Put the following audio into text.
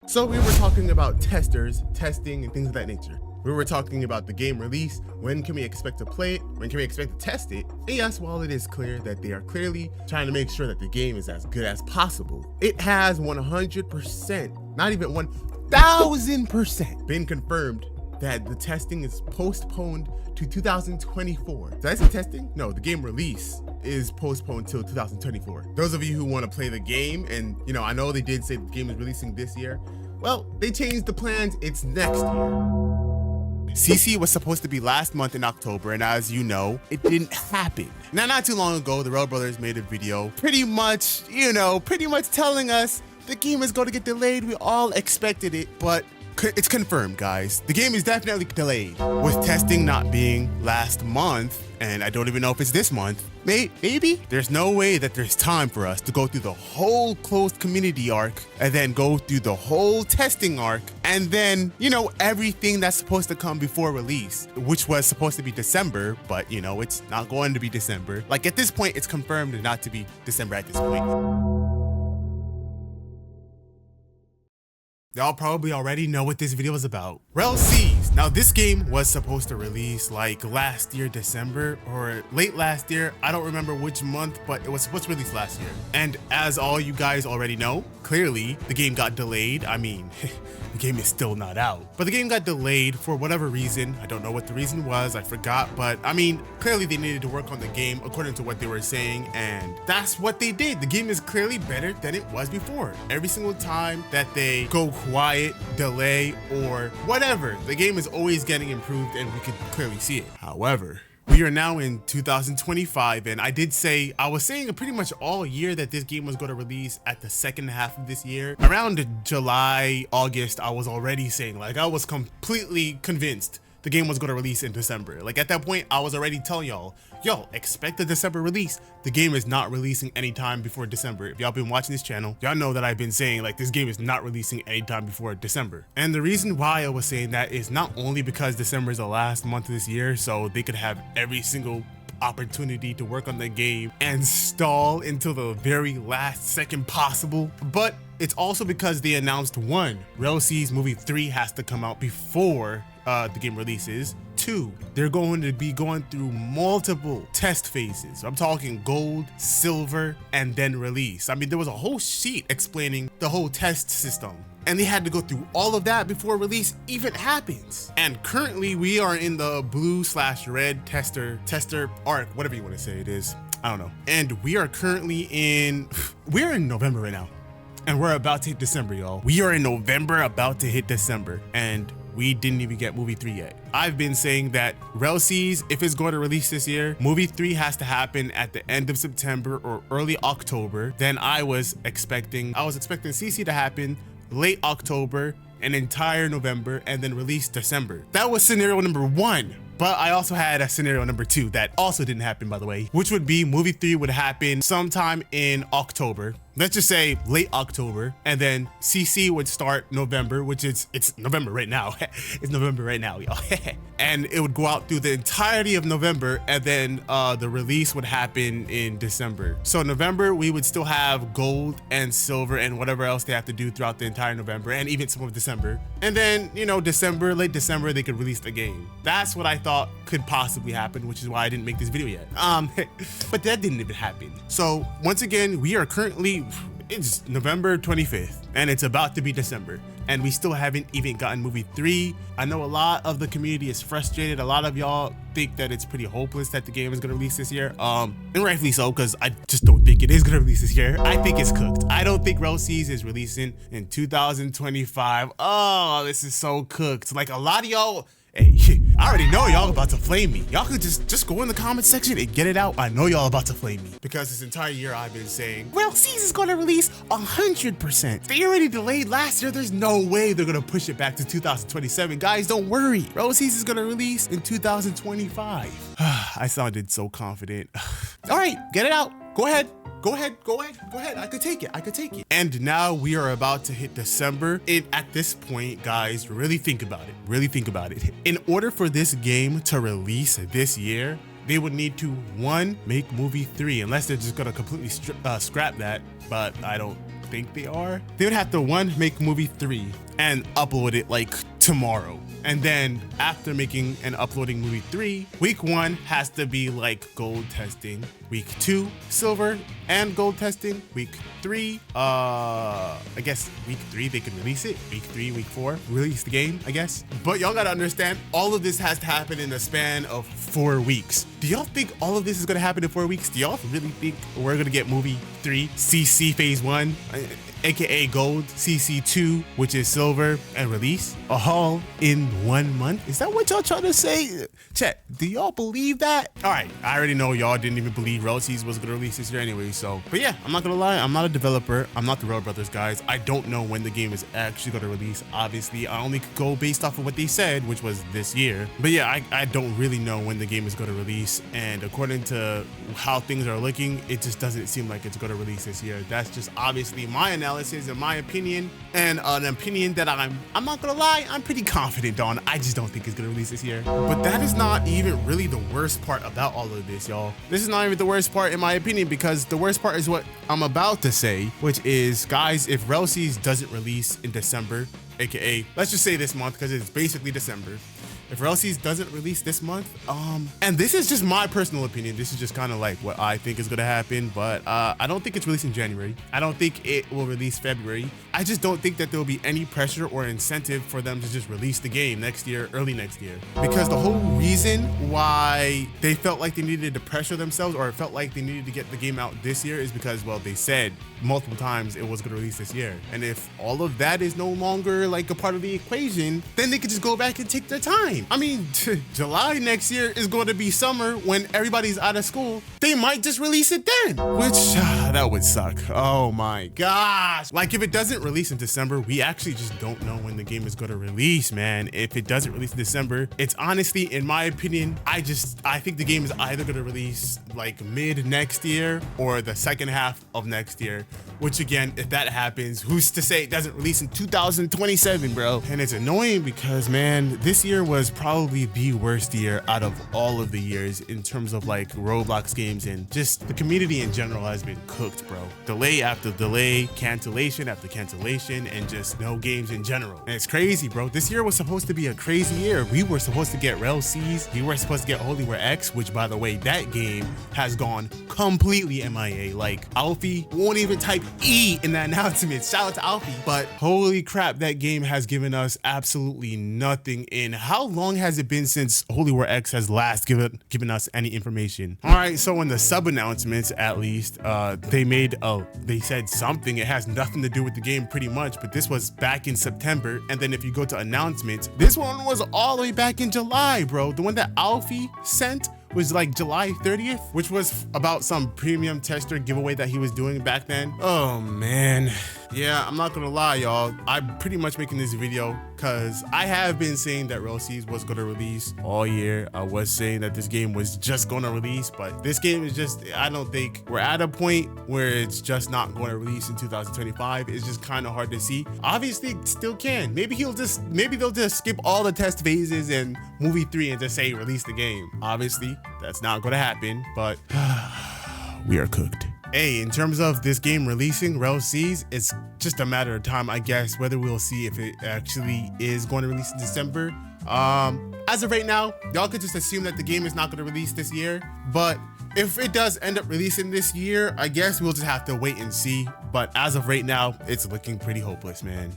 So we were talking about testers, testing, and things of that nature. We were talking about the game release, when can we expect to play it, when can we expect to test it, and yes, while it is clear that they are clearly trying to make sure that the game is as good as possible, it has 100%, not even 1000% been confirmed that the testing is postponed to 2024. Did I say testing? No, the game release is postponed till 2024. Those of you who want to play the game, and I know they did say the game is releasing this year, well, they changed the plans, it's next year. CC was supposed to be last month in October, and as you know, it didn't happen. Now, not too long ago, the RELL brothers made a video pretty much telling us the game is going to get delayed. We all expected it, but it's confirmed, guys. The game is definitely delayed, with testing not being last month, and I don't even know if it's this month. Maybe? There's no way that there's time for us to go through the whole closed community arc and then go through the whole testing arc and then, everything that's supposed to come before release, which was supposed to be December, but it's not going to be December. Like at this point, it's confirmed not to be December at this point. Y'all probably already know what this video is about. RELL. Now this game was supposed to release like last year, December or late last year. I don't remember which month, but it was supposed to release last year. And as all you guys already know, clearly the game got delayed. I mean, the game is still not out, but the game got delayed for whatever reason. I don't know what the reason was, I forgot, but I mean, clearly they needed to work on the game according to what they were saying, and that's what they did. The game is clearly better than it was before. Every single time that they go quiet, delay, or whatever, the game is always getting improved and we can clearly see it. However, we are now in 2025, and I was saying pretty much all year that this game was going to release at the second half of this year. Around July, August, I was already saying, like, I was completely convinced the game was going to release in December. Like at that point, I was already telling y'all, expect the December release. The game is not releasing anytime before December. If y'all been watching this channel, y'all know that I've been saying like this game is not releasing anytime before December. And the reason why I was saying that is not only because December is the last month of this year, so they could have every single opportunity to work on the game and stall until the very last second possible, but it's also because they announced 1, RELL's movie 3 has to come out before the game releases. 2, they're going to be going through multiple test phases. I'm talking gold, silver, and then release. I mean, there was a whole sheet explaining the whole test system, and they had to go through all of that before release even happens. And currently we are in the blue/red tester arc, whatever you want to say it is. I don't know. And we are currently we're in November right now, and we're about to hit December, y'all. We are in November, about to hit December, and we didn't even get movie 3 yet. I've been saying that RELL's, if it's going to release this year, movie 3 has to happen at the end of September or early October. Then I was expecting CC to happen late October, an entire November, and then release December. That was scenario number 1. But I also had a scenario number 2 that also didn't happen, by the way, which would be movie 3 would happen sometime in October. Let's just say late October, and then CC would start November, which it's November right now. It's November right now, y'all. And it would go out through the entirety of November, and then the release would happen in December. So November, we would still have gold and silver and whatever else they have to do throughout the entire November, and even some of December. And then, December, late December, they could release the game. That's what I thought could possibly happen, which is why I didn't make this video yet. But that didn't even happen. So once again, we are currently, it's November 25th, and it's about to be December, and we still haven't even gotten movie 3. I know a lot of the community is frustrated. A lot of y'all think that it's pretty hopeless that the game is gonna release this year, and rightfully so, because I just don't think it is gonna release this year. I think it's cooked. I don't think RELL's is releasing in 2025. Oh, this is so cooked. Like a lot of y'all, hey, I already know y'all about to flame me. Y'all could just go in the comment section and get it out. I know y'all about to flame me, because this entire year I've been saying, RELL's is gonna release 100%. They already delayed last year. There's no way they're gonna push it back to 2027. Guys, don't worry. RELL's is gonna release in 2025. I sounded so confident. All right, get it out. Go ahead. I could take it. And now we are about to hit December. At this point, guys, really think about it. In order for this game to release this year, they would need to, 1, make movie 3, unless they're just gonna completely scrap that, but I don't think they are, they would have to one, make movie 3 and upload it like tomorrow. And then after making and uploading movie 3, week 1 has to be like gold testing. Week 2, silver and gold testing. Week 3, I guess week 3 they can release it. Week 3, week 4, release the game, I guess. But y'all gotta understand, all of this has to happen in the span of 4 weeks. Do y'all think all of this is gonna happen in 4 weeks? Do y'all really think we're gonna get movie 3, CC phase 1, aka gold, CC 2, which is silver, and release all in 1 month? Is that what y'all trying to say? Chat, do y'all believe that? All right, I already know y'all didn't even believe RELL was gonna release this year anyway, so. But yeah, I'm not gonna lie, I'm not a developer. I'm not the RELL Brothers guys. I don't know when the game is actually gonna release. Obviously, I only could go based off of what they said, which was this year. But yeah, I don't really know when the game is gonna release. And according to how things are looking, it just doesn't seem like it's gonna release this year. That's just obviously my analysis and my opinion, and an opinion that I'm not gonna lie, I'm pretty confident on. I just don't think it's gonna release this year. But that is not even really the worst part about all of this, y'all. This is not even the worst part in my opinion, because the worst part is what I'm about to say, which is, guys, if RELL doesn't release in December, aka let's just say this month because it's basically December. If RELL doesn't release this month, and this is just my personal opinion, this is just kind of like what I think is gonna happen, but I don't think it's releasing January. I don't think it will release February. I just don't think that there will be any pressure or incentive for them to just release the game next year, early next year. Because the whole reason why they felt like they needed to pressure themselves, or felt like they needed to get the game out this year, is because, well, they said multiple times it was gonna release this year. And if all of that is no longer like a part of the equation, then they could just go back and take their time. I mean, July next year is going to be summer when everybody's out of school. They might just release it then, which that would suck. Oh my gosh. Like, if it doesn't release in December, we actually just don't know when the game is going to release, man. If it doesn't release in December, it's honestly, in my opinion, I think the game is either going to release like mid next year or the second half of next year, which again, if that happens, who's to say it doesn't release in 2027, bro? And it's annoying because, man, this year was probably the worst year out of all of the years in terms of like Roblox games, and just the community in general has been cooked, bro. Delay after delay, cancellation after cancellation, and just no games in general. And it's crazy, bro. This year was supposed to be a crazy year. We were supposed to get RELL. We were supposed to get YESSUUHH, which, by the way, that game has gone completely MIA. Like, Alfie won't even type E in that announcement. Shout out to Alfie. But holy crap, that game has given us absolutely nothing. In how long has it been since YESSUUHH has last given us any information? All right, so in the sub announcements, at least, they said something. It has nothing to do with the game pretty much, but this was back in September. And then if you go to announcements, this one was all the way back in July, bro. The one that Alfie sent was like July 30th, which was about some premium tester giveaway that he was doing back then. Oh man. Yeah, I'm not gonna lie, y'all. I'm pretty much making this video because I have been saying that RELL was gonna release all year. I was saying that this game was just gonna release, but this game is just, I don't think we're at a point where it's just not going to release in 2025. It's just kind of hard to see. Obviously, it still can. Maybe they'll just skip all the test phases and movie 3 and just say release the game. Obviously, that's not gonna happen, but we are cooked. Hey, in terms of this game releasing, RELL, it's just a matter of time, I guess, whether we'll see if it actually is going to release in December. As of right now, y'all could just assume that the game is not going to release this year, but if it does end up releasing this year, I guess we'll just have to wait and see. But as of right now, it's looking pretty hopeless, man.